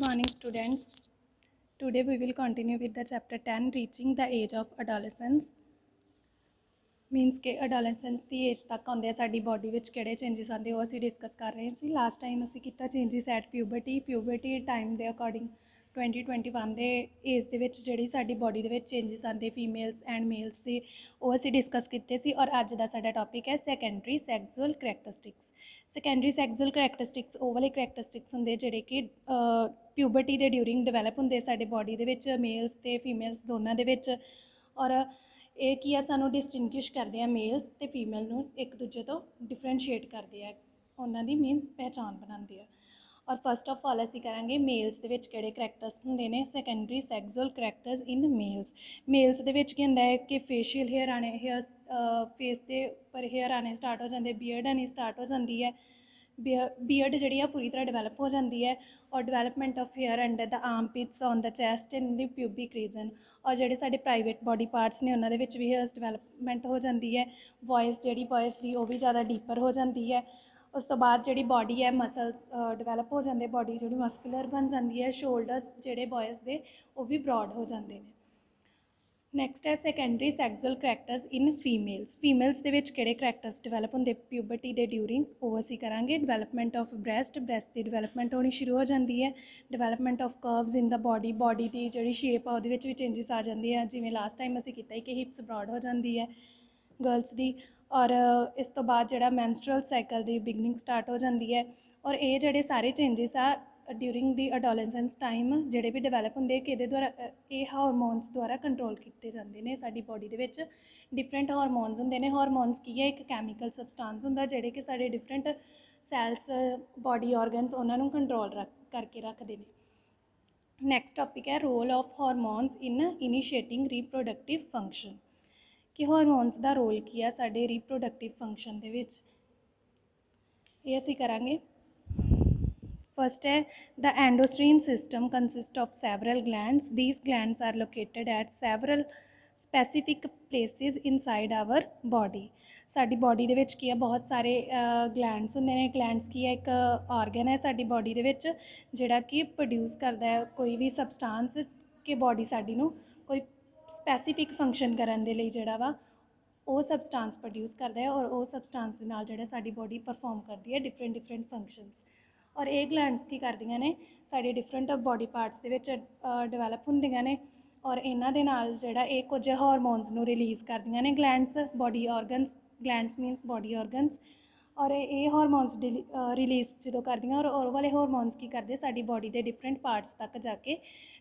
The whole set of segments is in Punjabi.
morning, students. Today we will continue with the chapter 10, reaching the age of adolescence. Means कि adolescence ਦੀ age तक आਉਂਦੇ ਸਾਡੀ body ਵਿੱਚ ਕਿਹੜੇ changes ਆਉਂਦੇ ਉਹ ਅਸੀਂ discuss ਕਰ ਰਹੇ ਸੀ। Last time ਅਸੀਂ ਕੀਤਾ changes at puberty time ਦੇ according 2021 ਦੇ age ਦੇ ਵਿੱਚ ਜਿਹੜੀ ਸਾਡੀ body ਦੇ ਵਿੱਚ changes ਆਉਂਦੇ females and males ਦੇ ਉਹ ਅਸੀਂ discuss ਕੀਤੇ ਸੀ। और ਅੱਜ ਦਾ ਸਾਡਾ topic ਹੈ secondary sexual characteristics। Secondary sexual characteristics ਉਹ ਵਾਲੇ ਕਰੈਕਟਰਿਸਟਿਕਸ ਹੁੰਦੇ ਜਿਹੜੇ ਕਿ ਪਿਊਬਰਟੀ ਦੇ ਡਿਊਰਿੰਗ ਡਿਵੈਲਪ ਹੁੰਦੇ ਸਾਡੇ ਬੋਡੀ ਦੇ ਵਿੱਚ ਮੇਲਸ ਅਤੇ ਫੀਮੇਲਸ ਦੋਨਾਂ ਦੇ ਵਿੱਚ। ਔਰ ਇਹ ਕੀ ਆ ਸਾਨੂੰ ਡਿਸਟਿੰਗੁਇਸ਼ ਕਰਦੇ ਆ ਮੇਲਸ ਅਤੇ ਫੀਮੇਲ ਨੂੰ ਇੱਕ ਦੂਜੇ ਤੋਂ ਡਿਫਰੈਂਸ਼ੀਏਟ ਕਰਦੇ ਆ, ਉਹਨਾਂ ਦੀ ਮੀਨਸ ਪਹਿਚਾਣ ਬਣਾਉਂਦੇ ਆ। ਔਰ ਫਸਟ ਆਫ ਆਲ ਅਸੀਂ ਕਰਾਂਗੇ ਮੇਲਸ ਦੇ ਵਿੱਚ ਕਿਹੜੇ ਕਰੈਕਟਰਸ ਹੁੰਦੇ ਨੇ ਸੈਕੰਡਰੀ ਸੈਕਸੁਅਲ ਕਰੈਕਟਰਸ ਇਨ ਮੇਲਸ। ਮੇਲਸ ਦੇ ਵਿੱਚ ਕੀ ਹੁੰਦਾ ਹੈ ਕਿ ਫੇਸ਼ੀਅਲ ਹੇਅਰ ਆਣੇ ਫੇਸ ਦੇ ਉੱਪਰ ਹੇਅਰ ਆਣੇ ਸਟਾਰਟ ਹੋ ਜਾਂਦੇ, ਬੀਅਰਡ ਆਣੀ ਸਟਾਰਟ ਹੋ ਜਾਂਦੀ ਹੈ। ਬੀਅਰਡ ਜਿਹੜੀ ਆ ਪੂਰੀ ਤਰ੍ਹਾਂ ਡਿਵੈਲਪ ਹੋ ਜਾਂਦੀ ਹੈ। ਔਰ development of hair under the armpits on the chest in the pubic region. ਔਰ ਜਿਹੜੇ ਸਾਡੇ ਪ੍ਰਾਈਵੇਟ ਬੋਡੀ ਪਾਰਟਸ ਨੇ ਉਹਨਾਂ ਦੇ ਵਿੱਚ ਵੀ ਹੇਅਰਸ ਡਿਵੈਲਪਮੈਂਟ ਹੋ ਜਾਂਦੀ ਹੈ। ਵੋਇਸ ਜਿਹੜੀ ਬॉयज़ ਦੀ ਉਹ ਵੀ ਜ਼ਿਆਦਾ ਡੀਪਰ ਹੋ ਜਾਂਦੀ ਹੈ। ਉਸ ਤੋਂ ਬਾਅਦ ਜਿਹੜੀ ਬੋਡੀ ਹੈ ਮਸਲਸ ਡਿਵੈਲਪ ਹੋ ਜਾਂਦੇ, ਬੋਡੀ ਜਿਹੜੀ ਮਸਕੂਲਰ ਬਣ ਜਾਂਦੀ ਹੈ। ਸ਼ੋਲਡਰਸ ਜਿਹੜੇ ਬॉयज़ ਦੇ ਉਹ ਵੀ ਬਰੋਡ ਹੋ ਜਾਂਦੇ ਨੇ। ਨੈਕਸਟ ਹੈ secondary sexual characters in females. Females ਦੇ ਵਿੱਚ ਕਿਹੜੇ ਕਰੈਕਟਰਸ ਡਿਵੈਲਪ ਹੁੰਦੇ ਪਿਊਬਰਟੀ ਦੇ ਡਿਊਰਿੰਗ ਉਹ ਅਸੀਂ ਕਰਾਂਗੇ। ਡਿਵੈਲਪਮੈਂਟ ਆਫ ਬ੍ਰੈਸਟ ਦੀ ਡਿਵੈਲਪਮੈਂਟ ਹੋਣੀ ਸ਼ੁਰੂ ਹੋ ਜਾਂਦੀ ਹੈ। Development of curves in the body ਦੀ ਜਿਹੜੀ ਸ਼ੇਪ ਆ ਉਹਦੇ ਵਿੱਚ ਵੀ ਚੇਂਜਸ ਆ ਜਾਂਦੀ ਹੈ। ਜਿਵੇਂ ਲਾਸਟ ਟਾਈਮ ਅਸੀਂ ਕੀਤਾ ਸੀ ਕਿ ਹਿਪਸ ਬਰੋਡ ਹੋ ਜਾਂਦੀ ਹੈ ਗਰਲਸ ਦੀ। ਔਰ ਇਸ ਤੋਂ ਬਾਅਦ ਜਿਹੜਾ ਮੈਂਸਟਰਲ ਸਾਈਕਲ ਦੀ ਬਿਗਨਿੰਗ ਸਟਾਰਟ ਹੋ ਜਾਂਦੀ ਹੈ। ਔਰ ਇਹ ਜਿਹੜੇ ਸਾਰੇ ਚੇਂਜਸ ਆ ਡਿਊਰਿੰਗ ਦੀ ਅਡੋਲੈਸੈਂਸ ਟਾਈਮ ਜਿਹੜੇ ਵੀ ਡਿਵੈਲਪ ਹੁੰਦੇ ਕਿ ਇਹਦੇ ਦੁਆਰਾ ਇਹ ਹਾਰਮੋਨਸ ਦੁਆਰਾ ਕੰਟਰੋਲ ਕੀਤੇ ਜਾਂਦੇ ਨੇ। ਸਾਡੀ ਬੋਡੀ ਦੇ ਵਿੱਚ ਡਿਫਰੈਂਟ ਹਾਰਮੋਨਸ ਹੁੰਦੇ ਨੇ। ਹਾਰਮੋਨਸ ਕੀ ਹੈ? ਇੱਕ ਕੈਮੀਕਲ ਸਬਸਟੈਂਸ ਹੁੰਦਾ ਜਿਹੜੇ ਕਿ ਸਾਡੇ ਡਿਫਰੈਂਟ ਸੈਲਸ ਬੋਡੀ ਆਰਗਨਸ ਉਹਨਾਂ ਨੂੰ ਕੰਟਰੋਲ ਕਰਕੇ ਰੱਖਦੇ ਨੇ। ਨੈਕਸਟ ਟੌਪਿਕ ਹੈ role of hormones in initiating reproductive function. ਕਿ ਹਾਰਮੋਨਸ ਦਾ ਰੋਲ ਕੀ ਆ ਸਾਡੇ ਰੀਪਰੋਡਕਟਿਵ ਫੰਕਸ਼ਨ ਦੇ ਵਿੱਚ, ਇਹ ਅਸੀਂ ਕਰਾਂਗੇ। First है the endocrine system consists of several glands. These glands are located at several specific places inside our body. ਸਾਡੀ ਬੋਡੀ ਦੇ ਵਿੱਚ ਕੀ ਹੈ ਬਹੁਤ ਸਾਰੇ ਗਲੈਂਡਸ ਹੁੰਦੇ ਨੇ। ਗਲੈਂਡਸ ਕੀ ਹੈ? ਇੱਕ ਆਰਗਨ ਹੈ ਸਾਡੀ ਬੋਡੀ ਦੇ ਵਿੱਚ ਜਿਹੜਾ ਕਿ ਪ੍ਰੋਡਿਊਸ ਕਰਦਾ ਹੈ ਕੋਈ ਵੀ ਸਬਸਟਾਂਸ ਕਿ ਬੋਡੀ ਸਾਡੀ ਨੂੰ ਕੋਈ ਸਪੈਸੀਫਿਕ ਫੰਕਸ਼ਨ ਕਰਨ ਦੇ ਲਈ ਜਿਹੜਾ ਵਾ ਉਹ ਸਬਸਟਾਂਸ ਪ੍ਰੋਡਿਊਸ ਕਰਦਾ ਹੈ। ਔਰ ਉਹ ਸਬਸਟਾਂਸ ਦੇ ਨਾਲ ਜਿਹੜਾ ਸਾਡੀ ਬੋਡੀ ਪਰਫੋਰਮ ਕਰਦੀ ਹੈ ਡਿਫਰੈਂਟ ਫੰਕਸ਼ਨਸ। ਔਰ ਇਹ ਗਲੈਂਡਸ ਕੀ ਕਰਦੀਆਂ ਨੇ ਸਾਡੇ ਡਿਫਰੈਂਟ ਬੋਡੀ ਪਾਰਟਸ ਦੇ ਵਿੱਚ ਡਿਵੈਲਪ ਹੁੰਦੀਆਂ ਨੇ। ਔਰ ਇਹਨਾਂ ਦੇ ਨਾਲ ਜਿਹੜਾ ਇਹ ਕੁਝ ਹਾਰਮੋਨਸ ਨੂੰ ਰਿਲੀਜ਼ ਕਰਦੀਆਂ ਨੇ glands body organs. Glands means body organs. ਔਰ ਇਹ ਹਾਰਮੋਨਸ ਰਿਲੀਜ਼ ਜਦੋਂ ਕਰਦੀਆਂ ਔਰ ਉਹ ਵਾਲੇ ਹਾਰਮੋਨਸ ਕੀ ਕਰਦੇ ਸਾਡੀ ਬੋਡੀ ਦੇ ਡਿਫਰੈਂਟ ਪਾਰਟਸ ਤੱਕ ਜਾ ਕੇ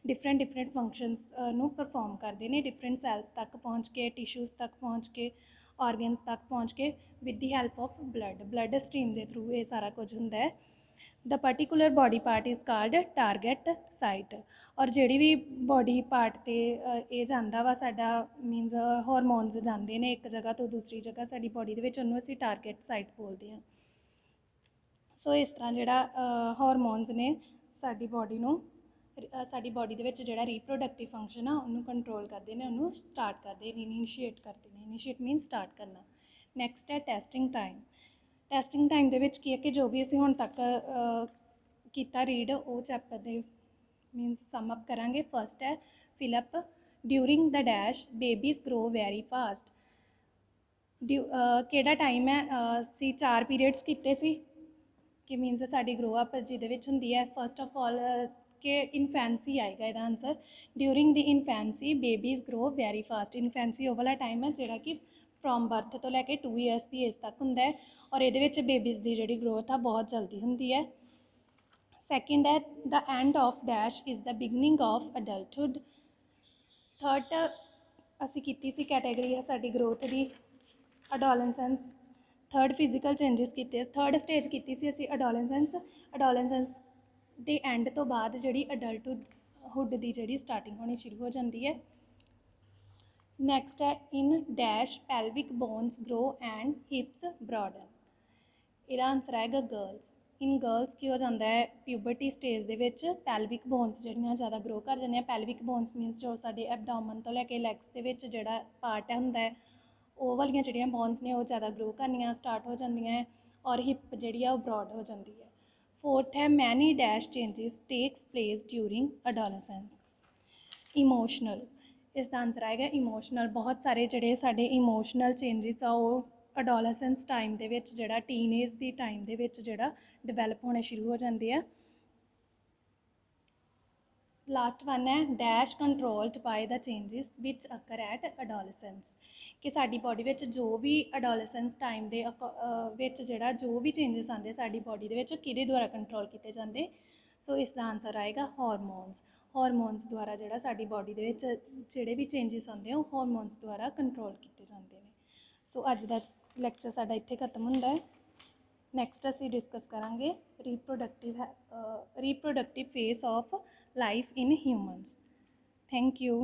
ਡਿਫਰੈਂਟ ਫੰਕਸ਼ਨਸ ਨੂੰ ਪਰਫੋਰਮ ਕਰਦੇ ਨੇ। ਡਿਫਰੈਂਟ ਸੈਲਸ ਤੱਕ ਪਹੁੰਚ ਕੇ, ਟਿਸ਼ੂਜ਼ ਤੱਕ ਪਹੁੰਚ ਕੇ, ਆਰਗਨਸ ਤੱਕ ਪਹੁੰਚ ਕੇ with the help of blood stream ਦੇ ਥਰੂ ਇਹ ਸਾਰਾ ਕੁਝ ਹੁੰਦਾ ਹੈ। The particular body part is called target site। ਔਰ ਜਿਹੜੀ ਵੀ ਬੋਡੀ ਪਾਰਟ 'ਤੇ ਇਹ ਜਾਂਦਾ ਵਾ ਸਾਡਾ ਮੀਨਸ ਹਾਰਮੋਨਸ ਜਾਂਦੇ ਨੇ ਇੱਕ ਜਗ੍ਹਾ ਤੋਂ ਦੂਸਰੀ ਜਗ੍ਹਾ ਸਾਡੀ ਬੋਡੀ ਦੇ ਵਿੱਚ ਉਹਨੂੰ ਅਸੀਂ ਟਾਰਗੇਟ ਸਾਈਟ ਬੋਲਦੇ ਹਾਂ। ਸੋ ਇਸ ਤਰ੍ਹਾਂ ਜਿਹੜਾ ਹਾਰਮੋਨਸ ਨੇ ਸਾਡੀ ਬੋਡੀ ਨੂੰ ਸਾਡੀ ਬੋਡੀ ਦੇ ਵਿੱਚ ਜਿਹੜਾ ਰੀਪਰੋਡਕਟਿਵ ਫੰਕਸ਼ਨ ਆ ਉਹਨੂੰ ਕੰਟਰੋਲ ਕਰਦੇ ਨੇ, ਉਹਨੂੰ ਸਟਾਰਟ ਕਰਦੇ ਨੇ, ਇਨੀਸ਼ੀਏਟ ਕਰਦੇ ਨੇ। ਇਨੀਸ਼ੀਏਟ ਮੀਨਸ ਸਟਾਰਟ ਕਰਨਾ। ਨੈਕਸਟ ਹੈ ਟੈਸਟਿੰਗ ਟਾਈਮ। ਟੈਸਟਿੰਗ ਟਾਈਮ ਦੇ ਵਿੱਚ ਕੀ ਹੈ ਕਿ ਜੋ ਵੀ ਅਸੀਂ ਹੁਣ ਤੱਕ ਕੀਤਾ ਰੀਡ ਉਹ ਚੈਪਟਰ ਦੇ ਮੀਨਸ ਸਮ ਅਪ ਕਰਾਂਗੇ। ਫਸਟ ਹੈ fill up during the dash babies grow very fast. ਕਿਹੜਾ ਟਾਈਮ ਹੈ? ਅਸੀਂ 4 ਪੀਰੀਅਡਸ ਕੀਤੇ ਸੀ ਕਿ ਮੀਨਸ ਸਾਡੀ ਗਰੋ ਅਪ ਜਿਹਦੇ ਵਿੱਚ ਹੁੰਦੀ ਹੈ। ਫਸਟ ਆਫ ਆਲ ਕਿ ਇਨਫੈਂਸੀ ਆਏਗਾ ਇਹਦਾ answer. During the infancy babies grow very fast. Infancy ਉਹ ਵਾਲਾ ਟਾਈਮ ਹੈ ਜਿਹੜਾ ਕਿ ਫਰੋਮ ਬਰਥ ਤੋਂ ਲੈ ਕੇ 2 ਇਅਰਸ ਦੀ ਏਜ ਤੱਕ ਹੁੰਦਾ ਹੈ। ਔਰ ਇਹਦੇ ਵਿੱਚ ਬੇਬੀਜ਼ ਦੀ ਜਿਹੜੀ ਗਰੋਥ ਆ ਬਹੁਤ ਜਲਦੀ ਹੁੰਦੀ ਹੈ। ਸੈਕਿੰਡ ਹੈ the end of dash is the beginning of adulthood. Third ਅਸੀਂ ਕੀਤੀ ਸੀ ਕੈਟੇਗਰੀ ਹੈ ਸਾਡੀ ਗਰੋਥ ਦੀ ਅਡੋਲੈਸੈਂਸ। ਥਰਡ ਫਿਜ਼ੀਕਲ ਚੇਂਜਸ ਕੀਤੇ। ਥਰਡ ਸਟੇਜ ਕੀਤੀ ਸੀ ਅਸੀਂ ਅਡੋਲੈਸੈਂਸ ਦੇ ਐਂਡ ਤੋਂ ਬਾਅਦ ਜਿਹੜੀ ਅਡਲਟਹੁੱਡ ਦੀ ਜਿਹੜੀ ਸਟਾਰਟਿੰਗ ਹੋਣੀ ਸ਼ੁਰੂ ਹੋ ਜਾਂਦੀ ਹੈ। ਨੈਕਸਟ ਹੈ in dash pelvic bones grow and hips broaden. ਇਹਦਾ ਆਨਸਰ ਆਏਗਾ ਗਰਲਸ। ਇਨ ਗਰਲਸ ਕੀ ਹੋ ਜਾਂਦਾ ਹੈ ਪਿਊਬਰਟੀ ਸਟੇਜ ਦੇ ਵਿੱਚ ਪੈਲਵਿਕ ਬੋਨਸ ਜਿਹੜੀਆਂ ਜ਼ਿਆਦਾ ਗਰੋ ਕਰ ਜਾਂਦੀਆਂ। ਪੈਲਵਿਕ ਬੋਨਸ ਮੀਨਸ ਜੋ ਸਾਡੇ ਐਬਡੋਮਨ ਤੋਂ ਲੈ ਕੇ ਲੈਗਸ ਦੇ ਵਿੱਚ ਜਿਹੜਾ ਪਾਰਟ ਹੁੰਦਾ ਹੈ ਉਹ ਵਾਲੀਆਂ ਜਿਹੜੀਆਂ ਬੋਨਸ ਨੇ ਉਹ ਜ਼ਿਆਦਾ ਗਰੋ ਕਰਨੀਆਂ ਸਟਾਰਟ ਹੋ ਜਾਂਦੀਆਂ ਹੈ। ਔਰ ਹਿਪ ਜਿਹੜੀ ਆ ਉਹ ਬਰੋਡ ਹੋ ਜਾਂਦੀ ਹੈ। फोर्थ है many dash changes takes place during adolescence. Emotional, इसका आंसर आएगा इमोशनल। बहुत सारे ਜਿਹੜੇ ਸਾਡੇ इमोशनल चेंजेस ਆ ਉਹ अडोलसेंस टाइम ਦੇ ਵਿੱਚ ਜਿਹੜਾ ਟੀਨੇਜ ਦੀ ਟਾਈਮ ਦੇ ਵਿੱਚ ਜਿਹੜਾ ਡਿਵੈਲਪ ਹੋਣੇ ਸ਼ੁਰੂ ਹੋ ਜਾਂਦੇ ਆ। लास्ट वन है dash controlled by the changes which occur at adolescence, कि साडी बॉडी विच जो भी अडोलसेंस टाइम दे विच जिहड़ा जो भी चेंजेस आते साडी बॉडी दे विच किहदे द्वारा कंट्रोल किए जाते। सो इसका आंसर आएगा हार्मोन्स। हार्मोन्स द्वारा जिहड़ा साडी बॉडी दे विच जिहड़े भी चेंजेस आते हैं हार्मोन्स द्वारा कंट्रोल किए जाते हैं। सो अज दा लैक्चर साडा इत्थे खत्म हुंदा है। नैक्सट असीं डिस्कस करांगे reproductive face of life in humans. Thank you.